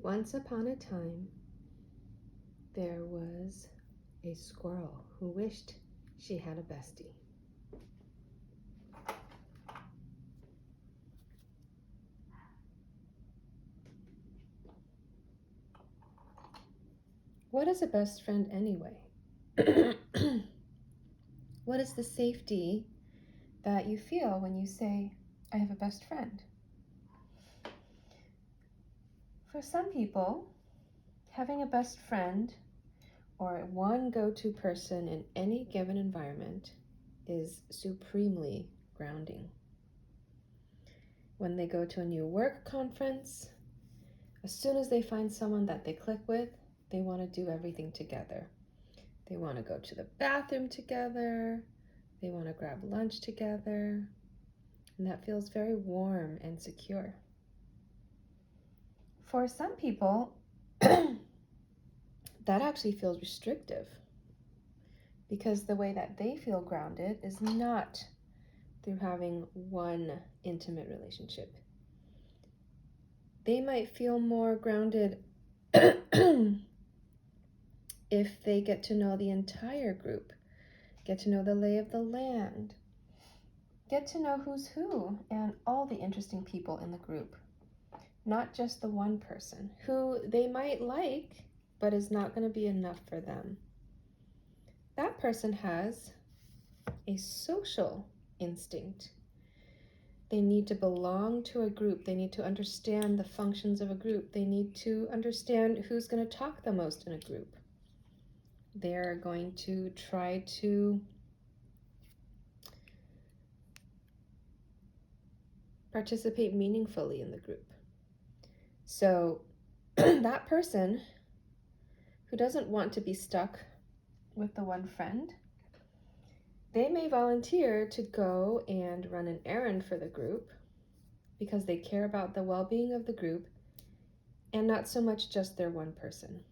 Once upon a time, there was a squirrel who wished she had a bestie. What is a best friend anyway? What is the safety that you feel when you say, I have a best friend? For some people, having a best friend or one go-to person in any given environment is supremely grounding. When they go to a new work conference, as soon as they find someone that they click with, they want to do everything together. They want to go to the bathroom together. They want to grab lunch together. And that feels very warm and secure. For some people, that actually feels restrictive because the way that they feel grounded is not through having one intimate relationship. They might feel more grounded if they get to know the entire group, get to know the lay of the land, get to know who's who and all the interesting people in the group, not just the one person who they might like, but is not going to be enough for them. That person has a social instinct. They need to belong to a group. They need to understand the functions of a group. They need to understand who's going to talk the most in a group. They're going to try to participate meaningfully in the group. So that person who doesn't want to be stuck with the one friend, they may volunteer to go and run an errand for the group because they care about the well-being of the group and not so much just their one person.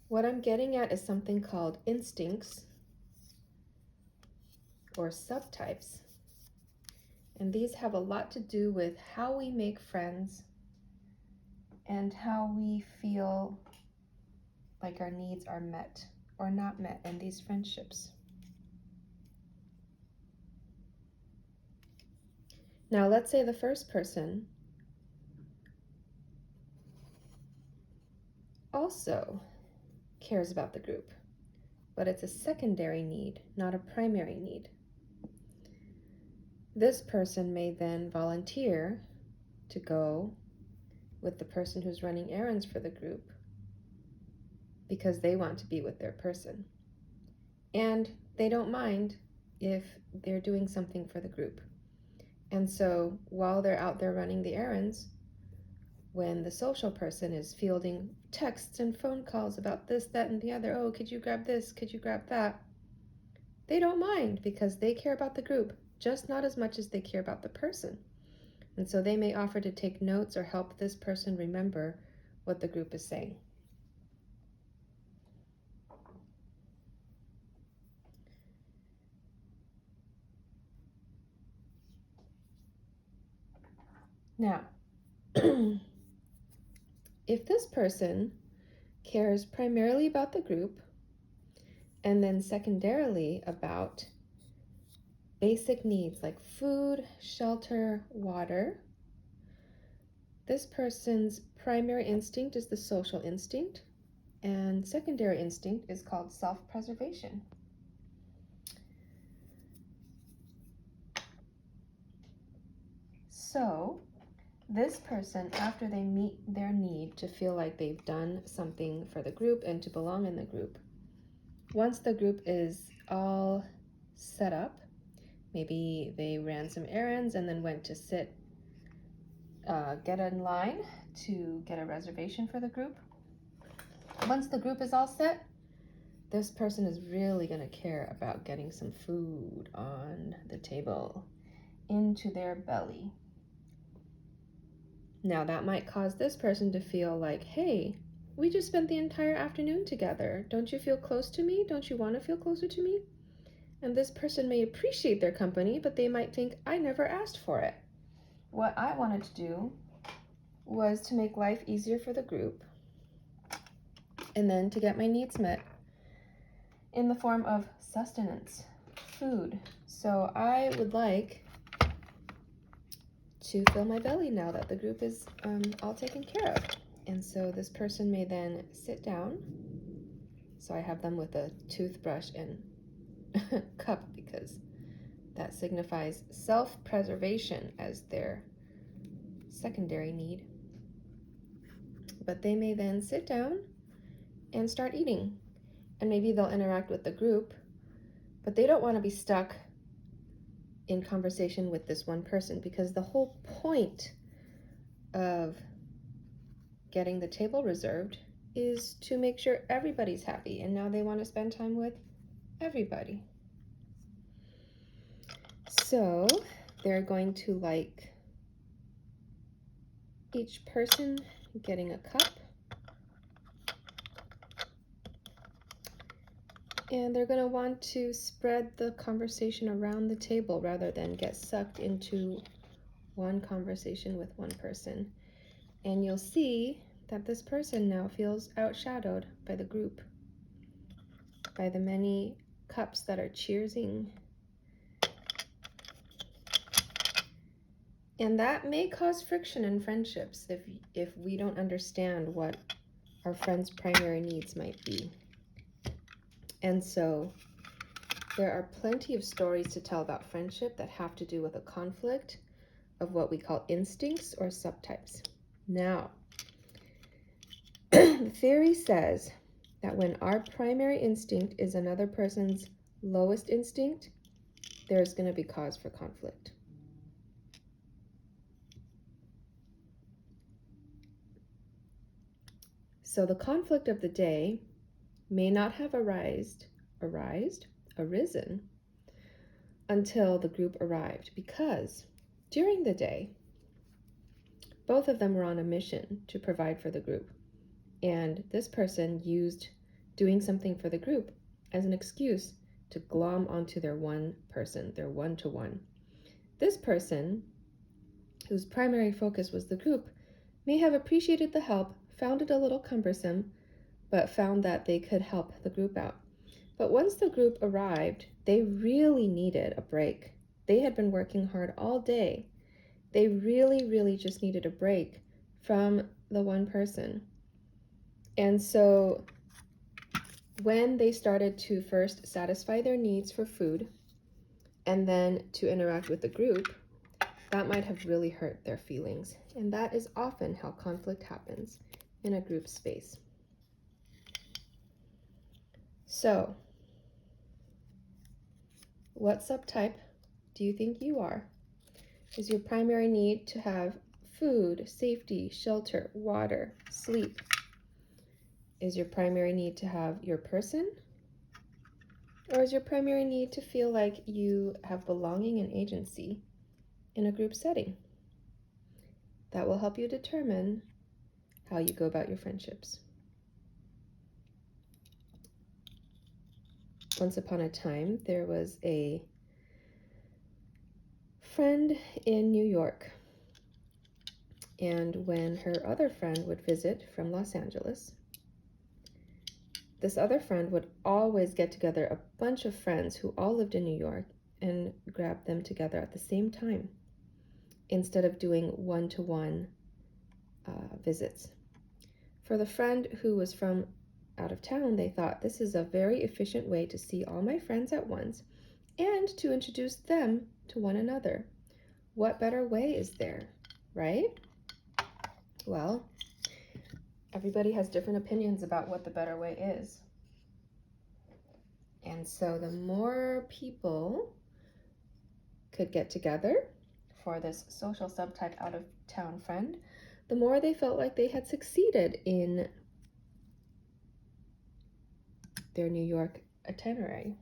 What I'm getting at is something called instincts or subtypes. And these have a lot to do with how we make friends and how we feel like our needs are met or not met in these friendships. Now, let's say the first person also cares about the group, but it's a secondary need, not a primary need. This person may then volunteer to go with the person who's running errands for the group because they want to be with their person. And they don't mind if they're doing something for the group. And so while they're out there running the errands, when the social person is fielding texts and phone calls about this, that, and the other, oh, could you grab this? Could you grab that? They don't mind because they care about the group, just not as much as they care about the person. And so they may offer to take notes or help this person remember what the group is saying. Now, if this person cares primarily about the group and then secondarily about basic needs like food, shelter, water, this person's primary instinct is the social instinct and secondary instinct is called self-preservation. So this person, after they meet their need to feel like they've done something for the group and to belong in the group, once the group is all set up, maybe they ran some errands and then went to get in line to get a reservation for the group. Once the group is all set, this person is really going to care about getting some food on the table into their belly. Now that might cause this person to feel like, hey, we just spent the entire afternoon together. Don't you feel close to me? Don't you want to feel closer to me? And this person may appreciate their company, but they might think, I never asked for it. what I wanted to do was to make life easier for the group and then to get my needs met in the form of sustenance, food. So I would like to fill my belly now that the group is all taken care of. And so this person may then sit down. So I have them with a toothbrush and cup because that signifies self-preservation as their secondary need. But they may then sit down and start eating. And maybe they'll interact with the group, but they don't want to be stuck in conversation with this one person, because the whole point of getting the table reserved is to make sure everybody's happy, and now they want to spend time with everybody. So they're going to like each person getting a cup, and they're going to want to spread the conversation around the table rather than get sucked into one conversation with one person. And you'll see that this person now feels outshadowed by the group, by the many cups that are cheersing. And that may cause friction in friendships if we don't understand what our friends' primary needs might be. And so there are plenty of stories to tell about friendship that have to do with a conflict of what we call instincts or subtypes. Now, the theory says that when our primary instinct is another person's lowest instinct, there's going to be cause for conflict. So the conflict of the day may not have arisen until the group arrived, because during the day, both of them were on a mission to provide for the group. And this person used doing something for the group as an excuse to glom onto their one person, their one-to-one. This person, whose primary focus was the group, may have appreciated the help, found it a little cumbersome, but found that they could help the group out. But once the group arrived, they really needed a break. They had been working hard all day. They really just needed a break from the one person. And so when they started to first satisfy their needs for food and then to interact with the group, that might have really hurt their feelings. And that is often how conflict happens in a group space. So, what subtype do you think you are? Is your primary need to have food, safety, shelter, water, sleep? Is your primary need to have your person? Or is your primary need to feel like you have belonging and agency in a group setting? That will help you determine how you go about your friendships. Once upon a time, there was a friend in New York. And when her other friend would visit from Los Angeles, this other friend would always get together a bunch of friends who all lived in New York and grab them together at the same time instead of doing one-to-one visits. For the friend who was from out of town, they thought, this is a very efficient way to see all my friends at once and to introduce them to one another. What better way is there, right? Well, everybody has different opinions about what the better way is. And so the more people could get together for this social subtype out-of-town friend, the more they felt like they had succeeded in their New York itinerary.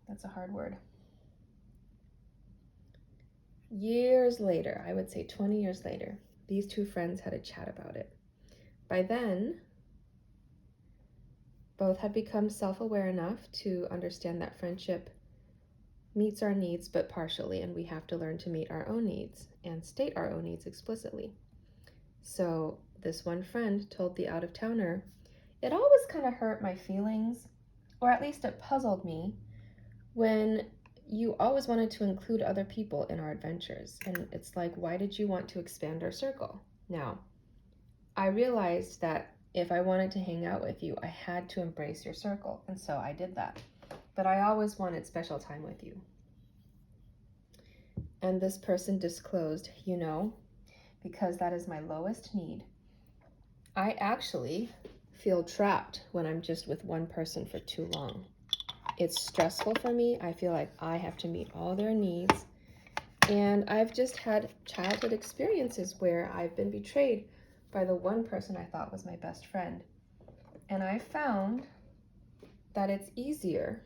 That's a hard word. Years later, I would say 20 years later, these two friends had a chat about it. By then, both had become self-aware enough to understand that friendship meets our needs, but partially, and we have to learn to meet our own needs and state our own needs explicitly. So this one friend told the out-of-towner, it always kind of hurt my feelings, or at least it puzzled me, when you always wanted to include other people in our adventures. And it's like, why did you want to expand our circle? Now, I realized that if I wanted to hang out with you, I had to embrace your circle. And so I did that. But I always wanted special time with you. And this person disclosed, because that is my lowest need, I actually feel trapped when I'm just with one person for too long. It's stressful for me. I feel like I have to meet all their needs. And I've just had childhood experiences where I've been betrayed by the one person I thought was my best friend. And I found that it's easier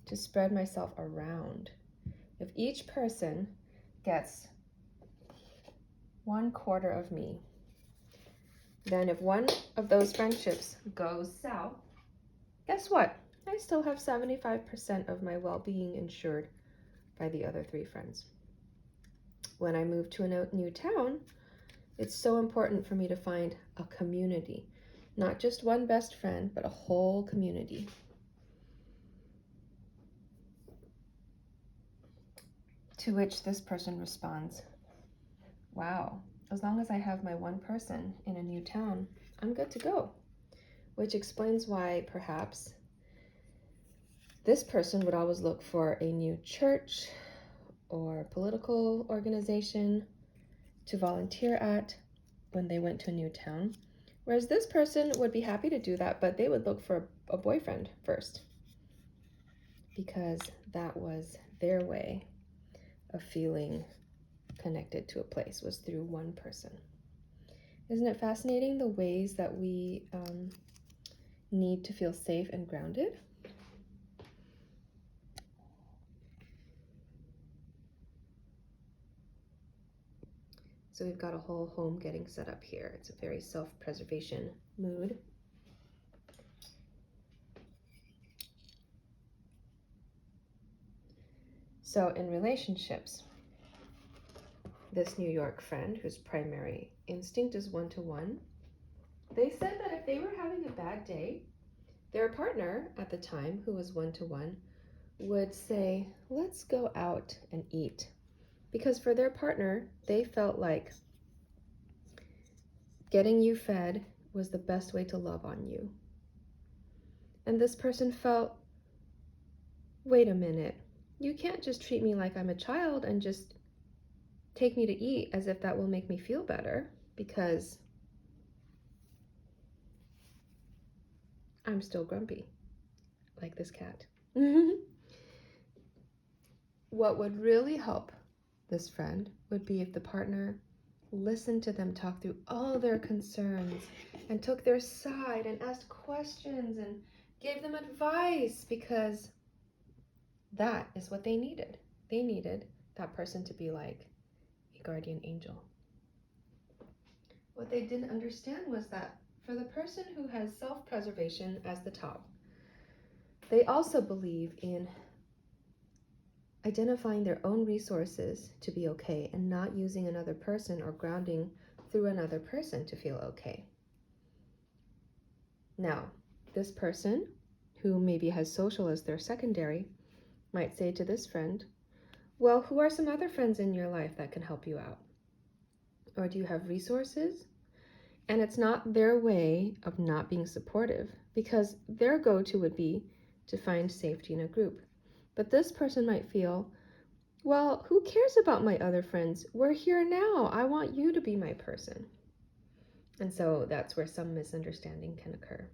to spread myself around. If each person gets 1/4 of me, then if one of those friendships goes south, guess what? I still have 75% of my well-being insured by the other 3 friends. When I move to a new town, it's so important for me to find a community, not just one best friend, but a whole community. To which this person responds, wow, as long as I have my one person in a new town, I'm good to go. Which explains why perhaps this person would always look for a new church or political organization to volunteer at when they went to a new town. Whereas this person would be happy to do that, but they would look for a boyfriend first, because that was their way of feeling connected to a place, was through one person. Isn't it fascinating the ways that we need to feel safe and grounded? So we've got a whole home getting set up here. It's a very self-preservation mood. So in relationships, this New York friend whose primary instinct is one-to-one, they said that if they were having a bad day, their partner at the time, who was one-to-one, would say, let's go out and eat. Because for their partner, they felt like getting you fed was the best way to love on you. And this person felt, wait a minute, you can't just treat me like I'm a child and just take me to eat as if that will make me feel better, because I'm still grumpy, like this cat. What would really help this friend would be if the partner listened to them talk through all their concerns and took their side and asked questions and gave them advice, because that is what they needed. They needed that person to be like a guardian angel. What they didn't understand was that for the person who has self-preservation as the top, they also believe in identifying their own resources to be okay and not using another person or grounding through another person to feel okay. Now, this person, who maybe has social as their secondary, might say to this friend, well, who are some other friends in your life that can help you out? Or do you have resources? And it's not their way of not being supportive, because their go-to would be to find safety in a group. But this person might feel, well, who cares about my other friends? We're here now. I want you to be my person. And so that's where some misunderstanding can occur.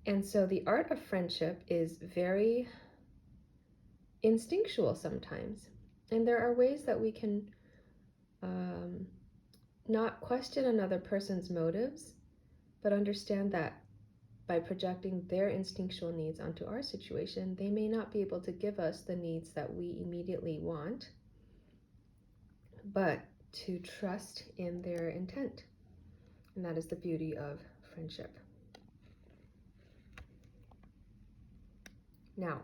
And so the art of friendship is very instinctual sometimes. And there are ways that we can not question another person's motives, but understand that by projecting their instinctual needs onto our situation, they may not be able to give us the needs that we immediately want, but to trust in their intent. And that is the beauty of friendship. Now,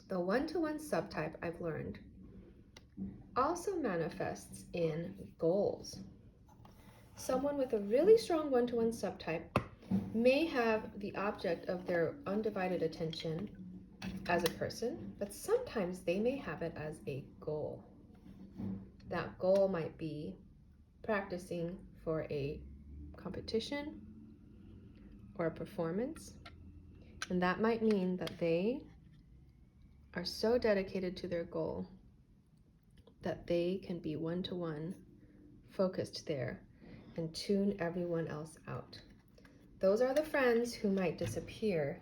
The one-to-one subtype, I've learned, also manifests in goals. Someone with a really strong one-to-one subtype may have the object of their undivided attention as a person, but sometimes they may have it as a goal. That goal might be practicing for a competition or a performance, and that might mean that they are so dedicated to their goal that they can be one-to-one focused there and tune everyone else out. Those are the friends who might disappear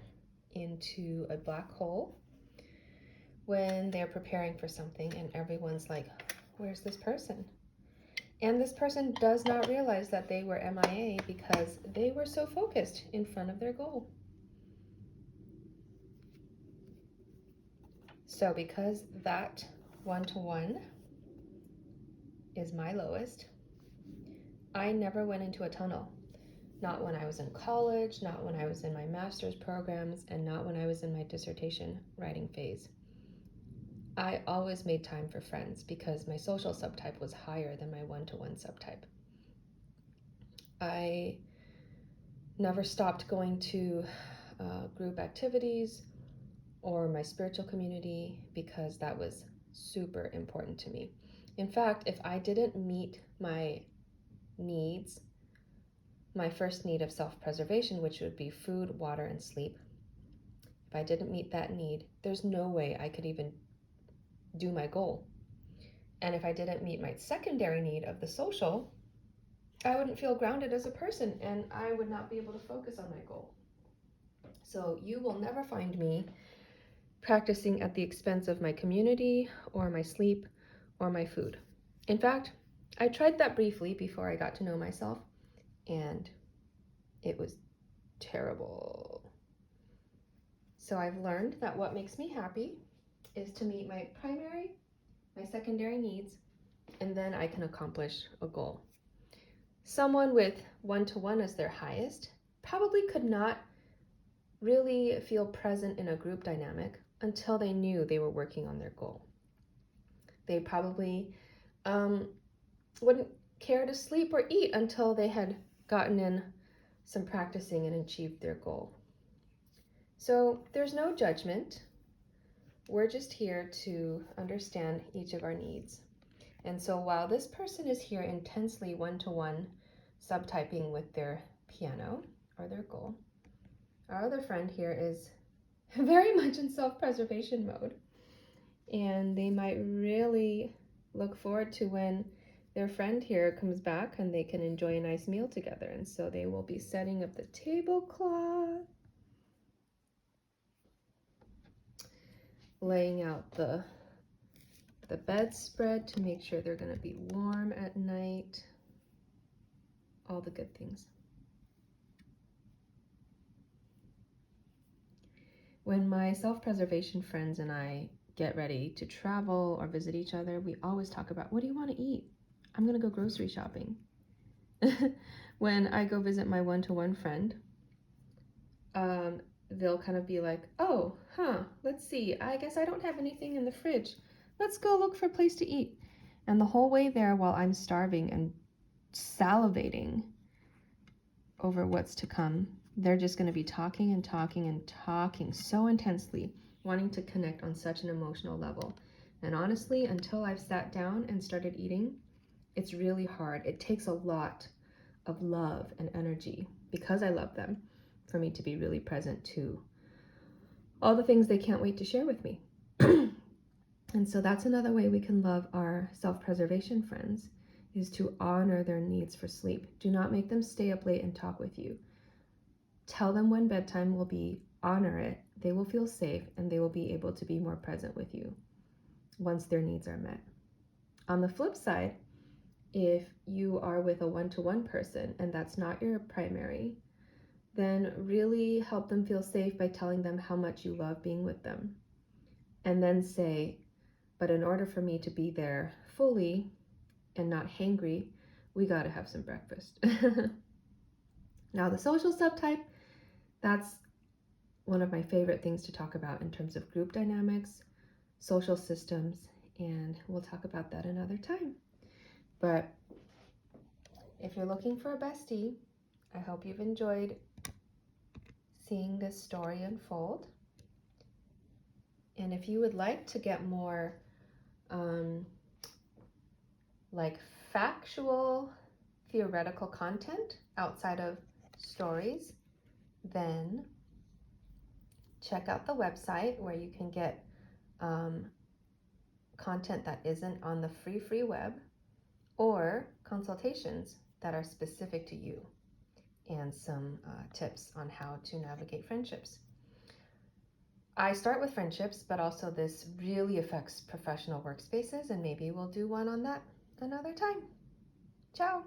into a black hole when they're preparing for something and everyone's like, where's this person? And this person does not realize that they were MIA because they were so focused in front of their goal. So because that one-to-one is my lowest, I never went into a tunnel. Not when I was in college, not when I was in my master's programs, and not when I was in my dissertation writing phase. I always made time for friends because my social subtype was higher than my one-to-one subtype. I never stopped going to group activities or my spiritual community because that was super important to me. In fact, if I didn't meet my needs, my first need of self-preservation, which would be food, water, and sleep, if I didn't meet that need, there's no way I could even do my goal. And if I didn't meet my secondary need of the social, I wouldn't feel grounded as a person and I would not be able to focus on my goal. So you will never find me practicing at the expense of my community or my sleep or my food. In fact, I tried that briefly before I got to know myself, and it was terrible. So I've learned that what makes me happy is to meet my primary, my secondary needs, and then I can accomplish a goal. Someone with one-to-one as their highest probably could not really feel present in a group dynamic until they knew they were working on their goal. They probably wouldn't care to sleep or eat until they had gotten in some practicing and achieved their goal. So there's no judgment. We're just here to understand each of our needs. And so while this person is here intensely one-to-one subtyping with their piano or their goal, our other friend here is very much in self-preservation mode. And they might really look forward to when their friend here comes back and they can enjoy a nice meal together. And so they will be setting up the tablecloth, laying out the bedspread to make sure they're going to be warm at night, all the good things. When my self-preservation friends and I get ready to travel or visit each other, we always talk about, what do you want to eat? I'm going to go grocery shopping. When I go visit my one-to-one friend, they'll kind of be like, oh, let's see. I guess I don't have anything in the fridge. Let's go look for a place to eat. And the whole way there, while I'm starving and salivating over what's to come, they're just going to be talking and talking and talking so intensely, wanting to connect on such an emotional level. And honestly, until I've sat down and started eating, it's really hard. It takes a lot of love and energy, because I love them, for me to be really present to all the things they can't wait to share with me. And so that's another way we can love our self-preservation friends, is to honor their needs for sleep. Do not make them stay up late and talk with you. Tell them when bedtime will be, honor it. They will feel safe and they will be able to be more present with you once their needs are met. On the flip side, if you are with a one-to-one person and that's not your primary, then really help them feel safe by telling them how much you love being with them. And then say, but in order for me to be there fully and not hangry, we got to have some breakfast. Now, the social subtype, that's one of my favorite things to talk about in terms of group dynamics. social systems, and we'll talk about that another time. But if you're looking for a bestie, I hope you've enjoyed seeing this story unfold. And if you would like to get more like factual, theoretical content outside of stories, then check out the website where you can get content that isn't on the free web, or consultations that are specific to you, and some tips on how to navigate friendships. I start with friendships, but also this really affects professional workspaces, and maybe we'll do one on that another time. Ciao!